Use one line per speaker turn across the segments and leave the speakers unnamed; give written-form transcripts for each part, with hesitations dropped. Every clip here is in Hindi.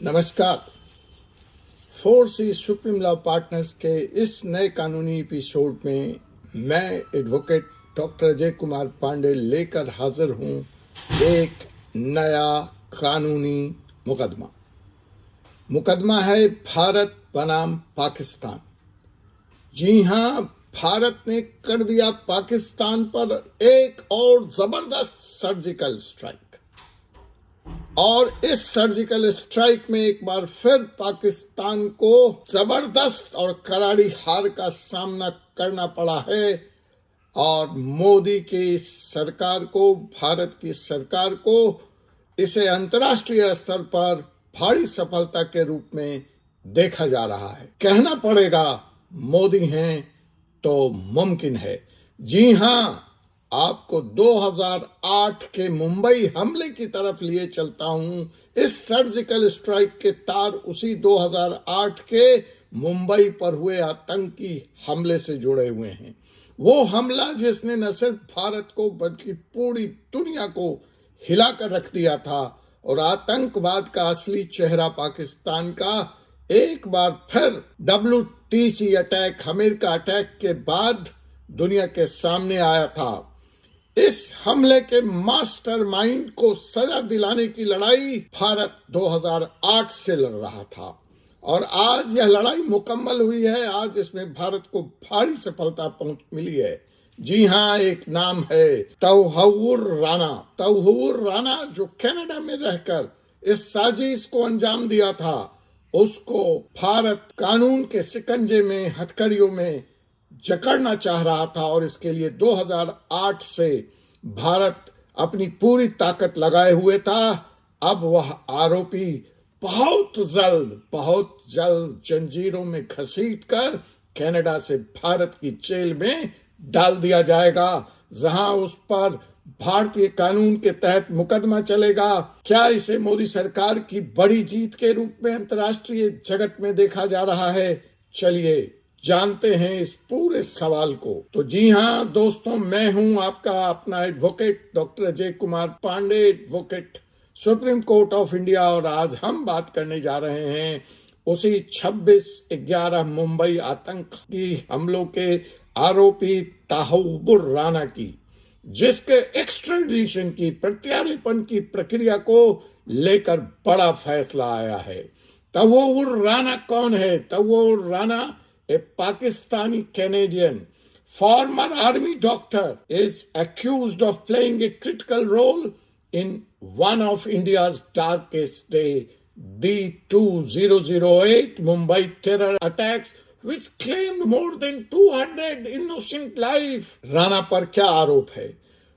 नमस्कार। 4C सुप्रीम लॉ पार्टनर्स के इस नए कानूनी एपिसोड में मैं एडवोकेट डॉक्टर अजय कुमार पांडे लेकर हाजिर हूं एक नया कानूनी मुकदमा है भारत बनाम पाकिस्तान। जी हां, भारत ने कर दिया पाकिस्तान पर एक और जबरदस्त सर्जिकल स्ट्राइक, और इस सर्जिकल स्ट्राइक में एक बार फिर पाकिस्तान को जबरदस्त और करारी हार का सामना करना पड़ा है। और मोदी की सरकार को, भारत की सरकार को इसे अंतर्राष्ट्रीय स्तर पर भारी सफलता के रूप में देखा जा रहा है। कहना पड़ेगा, मोदी हैं तो मुमकिन है। जी हां, आपको 2008 के मुंबई हमले की तरफ लिए चलता हूं। इस सर्जिकल स्ट्राइक के तार उसी 2008 के मुंबई पर हुए आतंकी हमले से जुड़े हुए हैं। वो हमला जिसने न सिर्फ भारत को बल्कि पूरी दुनिया को हिलाकर रख दिया था, और आतंकवाद का असली चेहरा पाकिस्तान का एक बार फिर WTC अटैक, अमेरिका अटैक के बाद दुनिया के सामने आया था। इस हमले के मास्टरमाइंड को सजा दिलाने की लड़ाई भारत 2008 से लड़ रहा था, और आज यह लड़ाई मुकम्मल हुई है। आज इसमें भारत को भारी सफलता मिली है। जी हां, एक नाम है तौहीर राणा। तौहीर राणा जो कनाडा में रहकर इस साजिश को अंजाम दिया था, उसको भारत कानून के शिकंजे में, हथकड़ियों में जकड़ना चाह रहा था, और इसके लिए 2008 से भारत अपनी पूरी ताकत लगाए हुए था। अब वह आरोपी बहुत जल्द जंजीरों में घसीटकर कनाडा से भारत की जेल में डाल दिया जाएगा, जहां उस पर भारतीय कानून के तहत मुकदमा चलेगा। क्या इसे मोदी सरकार की बड़ी जीत के रूप में अंतर्राष्ट्रीय जगत में देखा जा रहा है? चलिए जानते हैं इस पूरे सवाल को। तो जी हां दोस्तों, मैं हूं आपका अपना advocate doctor Ajay Kumar Pande, advocate supreme court of India, और आज हम बात करने जा रहे हैं उसी 26/11 मुंबई आतंकी हमलों के आरोपी तौहीर राणा की, जिसके एक्स्ट्राडिशन की, प्रत्यार्पण की प्रक्रिया को लेकर बड़ा फैसला आया है। तौहीर राणा कौन है? तौहीर Rana a Pakistani Canadian former army doctor is accused of playing a critical role in one of India's darkest day, the 2008 Mumbai terror attacks, which claimed more than 200 innocent lives. Rana पर क्या आरोप है?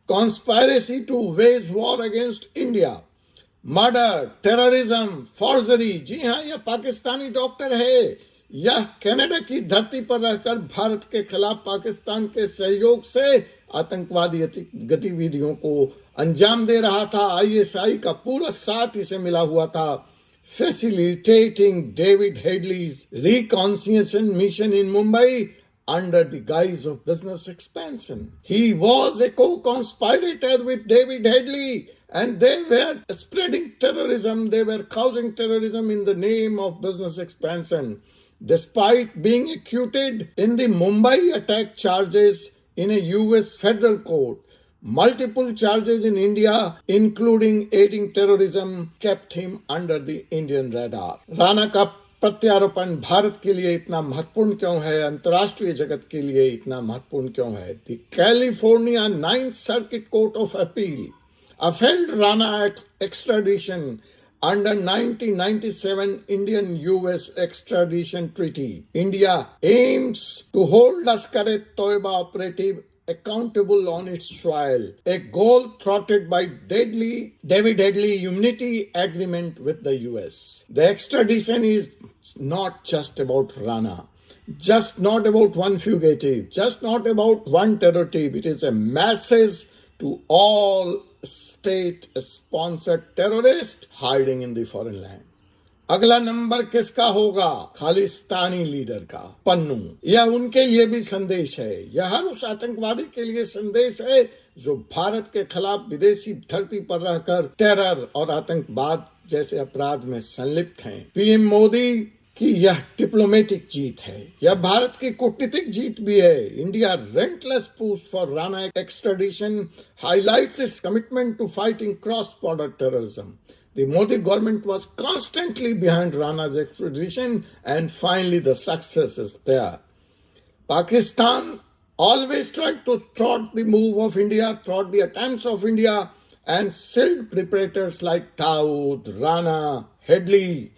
Conspiracy to wage war against India, murder, terrorism, forgery. जी हाँ, यह पाकिस्तानी डॉक्टर है। यह कनाडा की धरती पर रहकर भारत के खिलाफ पाकिस्तान के सहयोग से आतंकवादी गतिविधियों को अंजाम दे रहा था। ISI का पूरा साथ इसे मिला हुआ था। Facilitating David Headley's reconciliation mission in Mumbai under the guise of business expansion. He was a co-conspirator with David Headley, and they were spreading terrorism. They were causing terrorism in the name of business expansion. Despite being acquitted in the Mumbai attack charges in a US federal court, multiple charges in India, including aiding terrorism, kept him under the Indian radar. Rana का प्रत्यारोपण भारत के लिए इतना महत्वपूर्ण क्यों है? अंतर्राष्ट्रीय जगत के लिए इतना महत्वपूर्ण क्यों है? The California 9th Circuit Court of Appeal upheld Rana extradition under 1997 Indian-US extradition treaty. India aims to hold Lashkar-e-Toiba operative accountable on its soil, a goal thwarted by David Headley Unity Agreement with the US. The extradition is not just about Rana, just not about one fugitive, just not about one terrorist. It is a message to all state-sponsored terrorists hiding in the foreign land. अगला नंबर किसका होगा? खालिस्तानी लीडर का, पन्नू। यह उनके लिए भी संदेश है। यह हर उस आतंकवादी के लिए संदेश है जो भारत के खिलाफ विदेशी धरती पर रहकर टेरर और आतंकवाद जैसे अपराध में संलिप्त हैं। पीएम मोदी की यह डिप्लोमेटिक जीत है, यह भारत की कूटनीतिक जीत भी है। India relentless push for Rana extradition highlights its commitment to fighting cross-border terrorism. The Modi government was constantly behind Rana's extradition, and finally the success is there. Pakistan always tried to thwart the move of India, thwart the attempts of India, and sealed preparators like Dawood, Rana, Headley,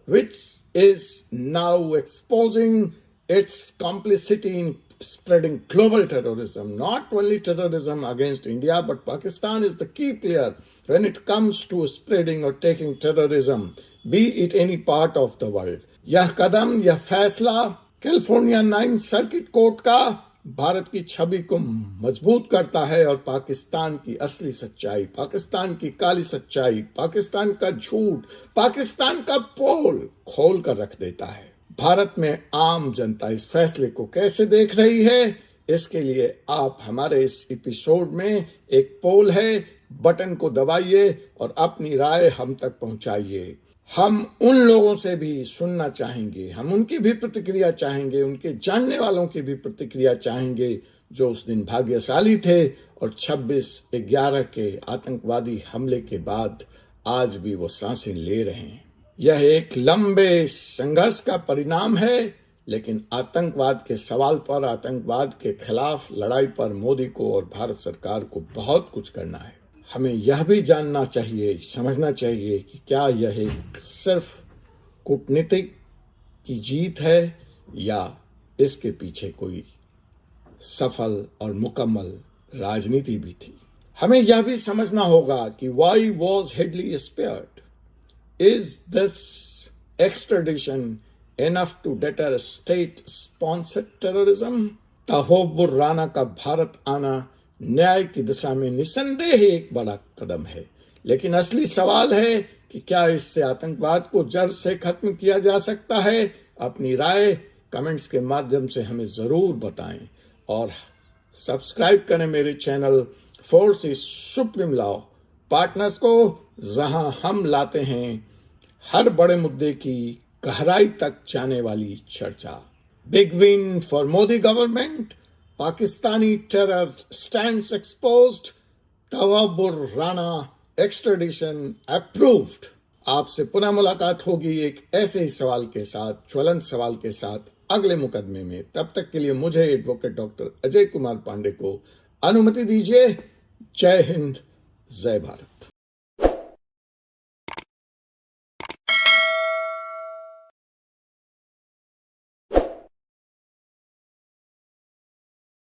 which is now exposing its complicity in spreading global terrorism. Not only terrorism against India, but Pakistan is the key player when it comes to spreading or taking terrorism, be it any part of the world. यह कदम, यह फैसला कैलिफोर्निया 9 सर्किट कोर्ट का भारत की छवि को मजबूत करता है और पाकिस्तान की असली सच्चाई, पाकिस्तान की काली सच्चाई, पाकिस्तान का झूठ, पाकिस्तान का पोल खोल कर रख देता है। भारत में आम जनता इस फैसले को कैसे देख रही है, इसके लिए आप हमारे इस एपिसोड में एक पोल है, बटन को दबाइए और अपनी राय हम तक पहुंचाइए। हम उन लोगों से भी सुनना चाहेंगे, हम उनकी भी प्रतिक्रिया चाहेंगे, उनके जानने वालों की भी प्रतिक्रिया चाहेंगे जो उस दिन भाग्यशाली थे और 26/11 के आतंकवादी हमले के बाद आज भी वो सांसें ले रहे हैं। यह एक लंबे संघर्ष का परिणाम है, लेकिन आतंकवाद के सवाल पर, आतंकवाद के खिलाफ लड़ाई पर मोदी को और भारत सरकार को बहुत कुछ करना है। हमें यह भी जानना चाहिए, समझना चाहिए कि क्या यह एक सिर्फ कूटनीतिक की जीत है या इसके पीछे कोई सफल और मुकम्मल राजनीति भी थी। हमें यह भी समझना होगा कि why was Headley spared? Is this extradition enough to deter state-sponsored terrorism? तहोबुर Rana का भारत आना न्याय की दिशा में निसंदेह एक बड़ा कदम है, लेकिन असली सवाल है कि क्या इससे आतंकवाद को जड़ से खत्म किया जा सकता है? अपनी राय कमेंट्स के माध्यम से हमें जरूर बताएं और सब्सक्राइब करें मेरे channel force is supreme law partners को, जहां हम लाते हैं हर बड़े मुद्दे की गहराई तक जाने वाली चर्चा। Big win for Modi government, Pakistani terror stands exposed, Tahawwur Rana extradition approved. आपसे पुनः मुलाकात होगी एक ऐसे ही सवाल के साथ, ज्वलंत सवाल के साथ अगले मुकदमे में। तब तक के लिए मुझे एडवोकेट डॉक्टर अजय कुमार पांडे को अनुमति दीजिए। जय हिंद, जय भारत।